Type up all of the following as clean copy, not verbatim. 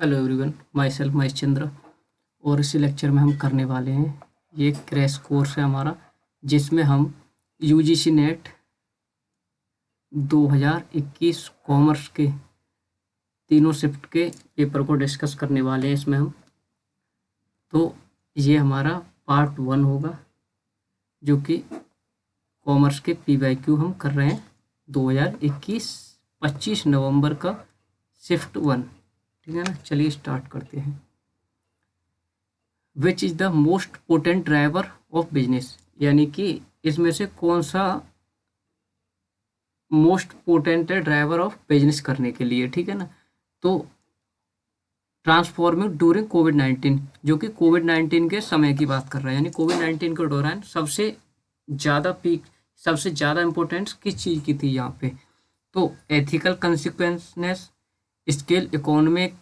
Hello everyone, myself Mahesh Chandra. और इसी lecture में हम करने वाले हैं, ये क्रैश कोर्स है हमारा, जिसमें हम यूजीसी नेट 2021 कॉमर्स के तीनों शिफ्ट के पेपर को डिस्कस करने वाले हैं। इसमें हम तो ये हमारा पार्ट 1 होगा, जो कि कॉमर्स के PYQ हम कर रहे हैं 2021 25 नवंबर का शिफ्ट 1। ठीक है ना, चलिए स्टार्ट करते हैं। Which is the most potent driver of business, यानी कि इसमें से कौन सा मोस्ट पोटेंट है ड्राइवर ऑफ बिजनेस करने के लिए। ठीक है ना, तो ट्रांसफॉर्मिंग ड्यूरिंग कोविड-19, जो कि कोविड-19 के समय की बात कर रहे हैं, यानी कोविड-19 के दौरान सबसे ज़्यादा पीक, सबसे ज़्यादा इम्पोर्टेंस किस चीज़ की थी यहाँ पे। तो ethical consequences, scale economic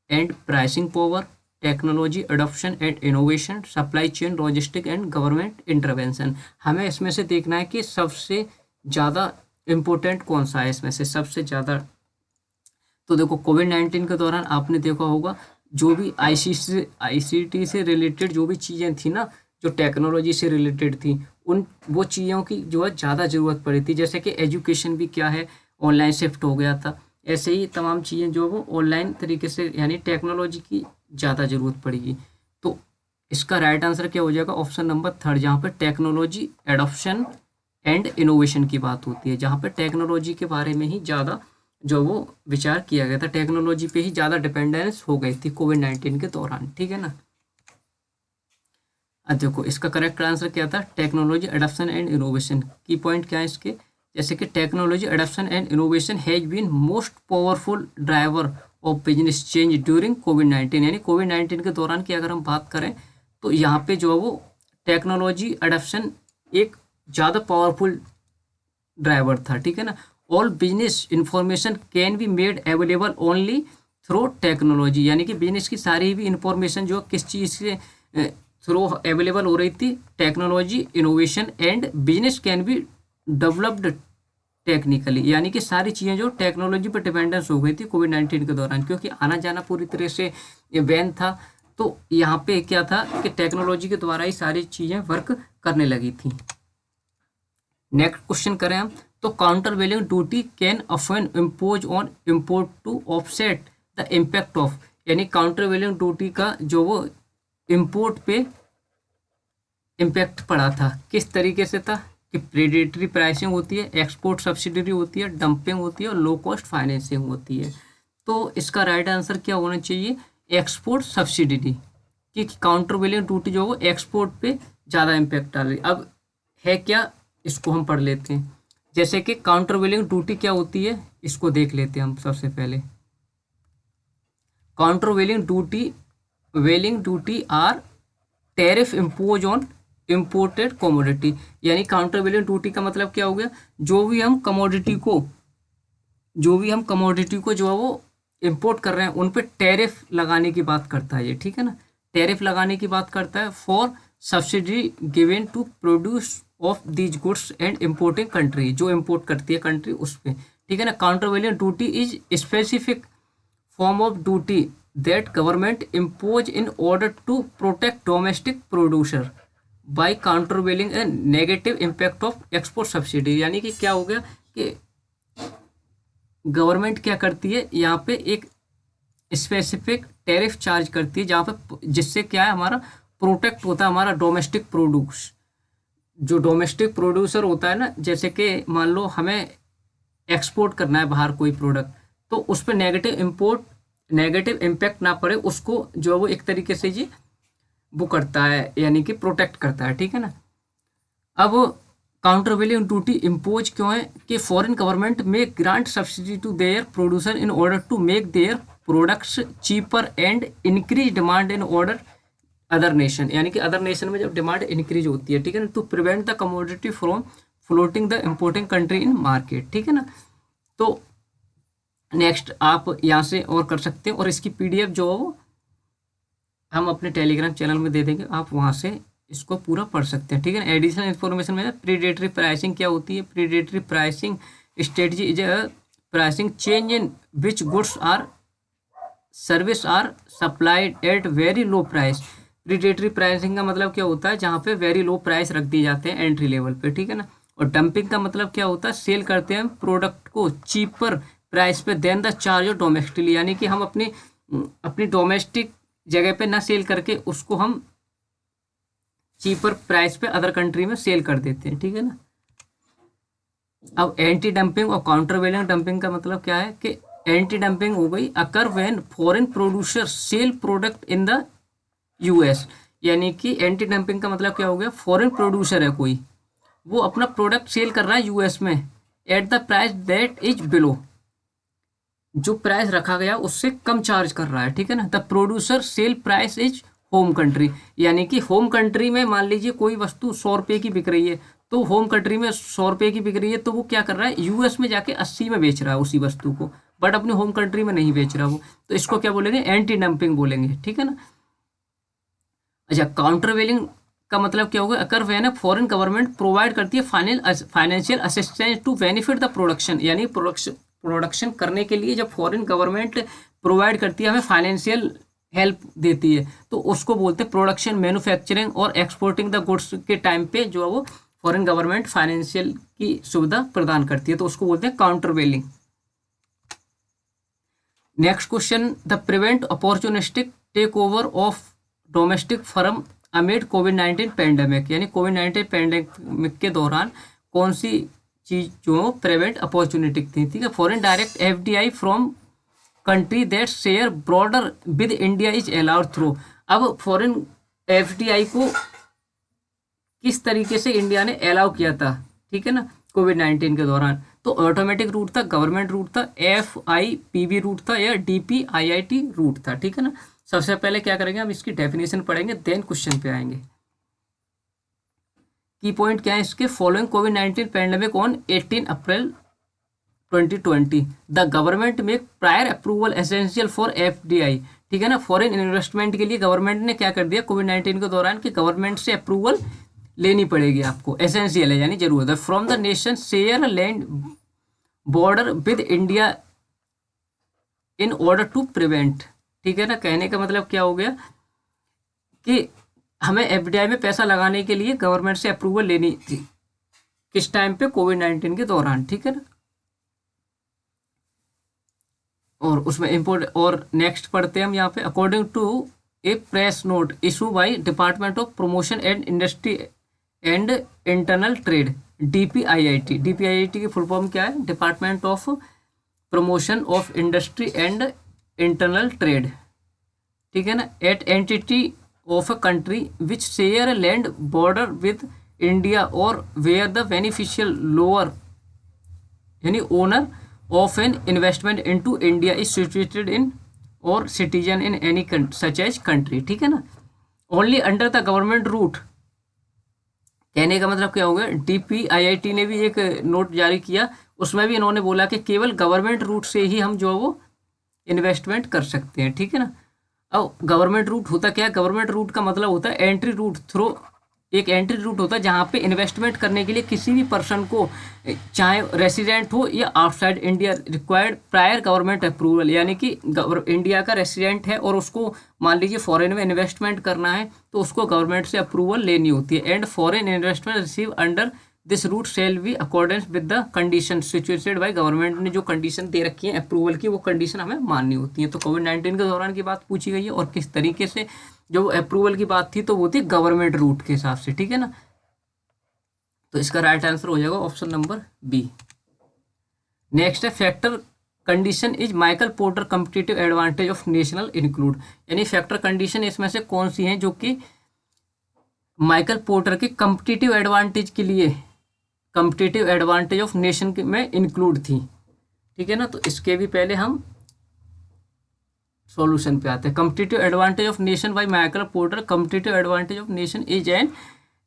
and pricing power, technology adoption and innovation, supply chain logistic and government intervention. हमें इसमें से देखना है कि सबसे ज़्यादा इम्पोर्टेंट कौन सा है इसमें से सबसे ज़्यादा। तो देखो, कोविड-19 के दौरान आपने देखा होगा, जो भी ICT से रिलेटेड जो भी चीज़ें थी ना, जो टेक्नोलॉजी से रिलेटेड थी, उन वो चीज़ों की जो है ज़्यादा ज़रूरत पड़ी थी। जैसे कि एजुकेशन भी क्या है, ऑनलाइन शिफ्ट हो गया था। ऐसे ही तमाम चीज़ें जो वो ऑनलाइन तरीके से, यानी टेक्नोलॉजी की ज़्यादा ज़रूरत पड़ेगी। तो इसका राइट आंसर क्या हो जाएगा? ऑप्शन नंबर 3, जहाँ पर टेक्नोलॉजी एडॉप्शन एंड इनोवेशन की बात होती है, जहाँ पर टेक्नोलॉजी के बारे में ही ज़्यादा जो वो विचार किया गया था, टेक्नोलॉजी पे ही ज़्यादा डिपेंडेंस हो गई थी कोविड-19 के दौरान। ठीक है ना, अब देखो इसका करेक्ट आंसर क्या था? Technology adoption and innovation. Key point क्या है इसके? जैसे कि technology adoption and innovation has been most powerful driver of business change during कोविड-19, यानी कोविड-19 के दौरान की अगर हम बात करें तो यहाँ पे जो है वो टेक्नोलॉजी एडॉप्शन एक ज़्यादा पावरफुल ड्राइवर था। ठीक है ना, all business information can be made available only through technology, यानी कि बिजनेस की सारी भी इंफॉर्मेशन जो किस चीज़ से थ्रू अवेलेबल हो रही थी? Technology, innovation and business can be developed technically, यानी कि सारी चीज़ें जो टेक्नोलॉजी पर डिपेंडेंस हो गई थी कोविड-19 के दौरान, क्योंकि आना जाना पूरी तरह से बैन था। तो यहाँ पे क्या था कि टेक्नोलॉजी के द्वारा ही सारी चीज़ें वर्क करने लगी थी। नेक्स्ट क्वेश्चन करें हम, तो countervailing duty can often impose on import to offset the impact of, यानी काउंटर वेलिंग ड्यूटी का जो वो इम्पोर्ट पे इम्पैक्ट पड़ा था, किस तरीके से था कि प्रेडेटरी प्राइसिंग होती है, एक्सपोर्ट सब्सिडी होती है, डंपिंग होती है और लो कॉस्ट फाइनेंसिंग होती है। तो इसका राइट आंसर क्या होना चाहिए? एक्सपोर्ट सब्सिडी, कि काउंटर वेलिंग ड्यूटी जो है वो एक्सपोर्ट पे ज़्यादा इम्पैक्ट डाल रही। अब है क्या, इसको हम पढ़ लेते हैं। जैसे कि काउंटर वेलिंग ड्यूटी क्या होती है, इसको देख लेते हैं हम सबसे पहले। Countervailing duty are tariff impose on imported commodity, यानी काउंटर वेलिंग ड्यूटी का मतलब क्या हो गया? जो भी हम कमोडिटी को जो है वो इम्पोर्ट कर रहे हैं, उन पे टैरिफ लगाने की बात करता है ये। ठीक है ना, टैरिफ लगाने की बात करता है for subsidy given to produce of these goods and importing country, जो इम्पोर्ट करती है कंट्री उस पर। ठीक है ना, countervailing duty is specific form of duty that government impose in order to protect domestic producer by countervailing a negative impact of export subsidy, यानी कि क्या हो गया कि गवर्नमेंट क्या करती है यहाँ पे, एक स्पेसिफिक टैरिफ चार्ज करती है जहाँ पे, जिससे क्या है, हमारा प्रोटेक्ट होता है हमारा डोमेस्टिक प्रोड्यूस। जो डोमेस्टिक प्रोड्यूसर होता है ना, जैसे कि मान लो हमें एक्सपोर्ट करना है बाहर कोई प्रोडक्ट, तो उस पर नेगेटिव इम्पैक्ट ना पड़े, उसको जो है वो एक तरीके से ये वो करता है, यानी कि प्रोटेक्ट करता है। ठीक है ना, अब काउंटर वेलिंग ड्यूटी इम्पोज क्यों है? कि फॉरेन गवर्नमेंट में grant subsidy to their producer in order to make their products cheaper and increase demand in order other nation, यानी कि अदर नेशन में जब डिमांड इंक्रीज होती है, ठीक है ना, to prevent the commodity from floating the importing country in market. ठीक है ना, तो नेक्स्ट आप यहाँ से और कर सकते हैं, और इसकी PDF जो है वो हम अपने टेलीग्राम चैनल में दे देंगे, आप वहाँ से इसको पूरा पढ़ सकते हैं। ठीक है ना, एडिशनल इन्फॉर्मेशन में प्रीडेटरी प्राइसिंग क्या होती है? Predatory pricing strategy is pricing change in which goods are service are supplied at very low price. Predatory pricing का मतलब क्या होता है, जहाँ पे वेरी लो प्राइस रख दिए जाते हैं एंट्री लेवल पे, ठीक है ना। और डंपिंग का मतलब क्या होता है, सेल करते हैं प्रोडक्ट को चीपर प्राइस पे than the charge of domestically, यानी कि हम अपनी अपनी डोमेस्टिक जगह पे ना सेल करके उसको हम चीपर प्राइस पे अदर कंट्री में सेल कर देते हैं, ठीक है ना। अब एंटी डंपिंग और काउंटर वेलिंग डंपिंग का मतलब क्या है कि एंटी डंपिंग हो गई occur when foreign producer sell product in the US, यानी कि एंटी डंपिंग का मतलब क्या हो गया, फॉरेन प्रोड्यूसर है कोई, वो अपना प्रोडक्ट सेल कर रहा है यूएस में at the price that is below, जो प्राइस रखा गया उससे कम चार्ज कर रहा है, ठीक है ना। The producer sale price is home country, यानी कि होम कंट्री में मान लीजिए कोई वस्तु 100 रुपये की बिक रही है, तो होम कंट्री में 100 रुपये की बिक रही है, तो वो क्या कर रहा है, यूएस में जाके 80 में बेच रहा है उसी वस्तु को, बट अपनी होम कंट्री में नहीं बेच रहा वो, तो इसको क्या बोलेंगे, एंटी डंपिंग बोलेंगे, ठीक है ना। अच्छा, काउंटर वेलिंग का मतलब क्या होगा, occur when foreign government provide करती है financial assistance to benefit the production, यानी प्रोडक्शन करने के लिए जब फॉरेन गवर्नमेंट प्रोवाइड करती है, हमें फाइनेंशियल हेल्प देती है, तो उसको बोलते हैं प्रोडक्शन, मैन्युफैक्चरिंग और एक्सपोर्टिंग द गुड्स के टाइम पे जो है वो फॉरेन गवर्नमेंट फाइनेंशियल की सुविधा प्रदान करती है, तो उसको बोलते हैं countervailing. Next question, the prevent opportunistic take over of domestic firm amid कोविड-19 पैंडेमिक, यानी कोविड-19 पैंडेमिक के दौरान कौन सी चीज जो प्रिवेंट अपॉर्चुनिटी थी, ठीक है। Foreign direct FDI from country that share border with India is allowed through. अब फॉरेन एफडीआई को किस तरीके से इंडिया ने अलाउ किया था, ठीक है ना, कोविड-19 के दौरान, तो ऑटोमेटिक रूट था, गवर्नमेंट रूट था, FIPB रूट था, या DPIIT रूट था, ठीक है ना। सबसे पहले क्या करेंगे, हम इसकी डेफिनेशन पढ़ेंगे, देन क्वेश्चन पे आएंगे। की पॉइंट क्या है इसके, following covid pandemic on 18 April 2020 the government make prior approval essential for FDI, ठीक है ना। फॉरेन इन्वेस्टमेंट के लिए गवर्नमेंट ने क्या कर दिया कोविड-19 के दौरान कि गवर्नमेंट से अप्रूवल लेनी पड़ेगी आपको, एसेंशियल है यानी जरूरत है। From the nation share land border with India in order to prevent, ठीक है ना। कहने का मतलब क्या हो गया कि हमें FDI में पैसा लगाने के लिए गवर्नमेंट से अप्रूवल लेनी थी, किस टाइम पे, कोविड-19 के दौरान, ठीक है ना। और उसमें इम्पोर्ट, और नेक्स्ट पढ़ते हैं हम यहाँ पे, according to a press note issue by department of promotion and industry and internal trade DPIIT, DPIIT की फुल फॉर्म क्या है, department of promotion of industry and internal trade, ठीक है ना। At entity of a country which share land border with India or where the beneficial lower, यानी owner of an investment into India is situated in or citizen in any such as country, ठीक है ना। Only under the government route, कहने का मतलब क्या होगा, DPIIT ने भी एक नोट जारी किया, उसमें भी इन्होंने बोला कि केवल गवर्नमेंट रूट से ही हम जो है वो इन्वेस्टमेंट कर सकते हैं, ठीक है ना। अब गवर्नमेंट रूट होता क्या है, गवर्नमेंट रूट का मतलब होता है एंट्री रूट थ्रू, एक एंट्री रूट होता है जहाँ पे इन्वेस्टमेंट करने के लिए किसी भी पर्सन को, चाहे रेसिडेंट हो या outside India, required prior government approval, यानी कि इंडिया का रेसिडेंट है और उसको मान लीजिए फॉरेन में इन्वेस्टमेंट करना है, तो उसको गवर्नमेंट से अप्रूवल लेनी होती है। And foreign investment receive under this route shall be accordance with the condition situated by government ने जो कंडीशन दे रखी है अप्रूवल की, वो कंडीशन हमें माननी होती है। तो कोविड-19 के दौरान की बात पूछी गई है, और किस तरीके से जो अप्रूवल की बात थी तो वो थी गवर्नमेंट रूट के हिसाब से, ठीक है ना। तो इसका राइट आंसर हो जाएगा ऑप्शन नंबर बी। नेक्स्ट है, factor condition is Michael Porter competitive advantage of national include, यानी फैक्टर कंडीशन इसमें से कौन सी हैं जो कि माइकल पोर्टर के कम्पिटिटिव एडवांटेज के लिए, कम्पिटिटिव एडवांटेज ऑफ नेशन में इंक्लूड थी, ठीक है ना। तो इसके भी पहले हम सॉल्यूशन पे आते हैं। Competitive advantage of nation by Michael Porter, competitive advantage of nation is an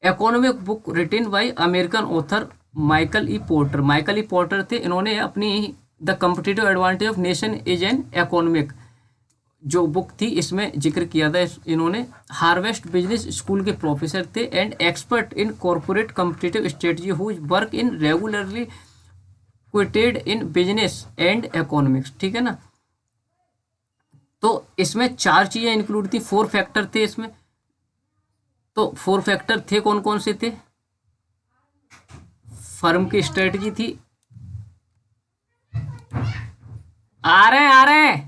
economic book written by American author Michael E Porter. Michael E Porter थे, इन्होंने अपनी the competitive advantage of nation is an economic जो book थी इसमें जिक्र किया था इन्होंने। हार्वर्ड बिजनेस स्कूल के प्रोफेसर थे and expert in corporate competitive strategy who work in regularly quoted in business and economics, ठीक है ना। तो इसमें 4 चीज़ें इंक्लूड थी, 4 फैक्टर थे इसमें। तो 4 फैक्टर थे, कौन कौन से थे? फर्म की स्ट्रेटजी थी, आ रहे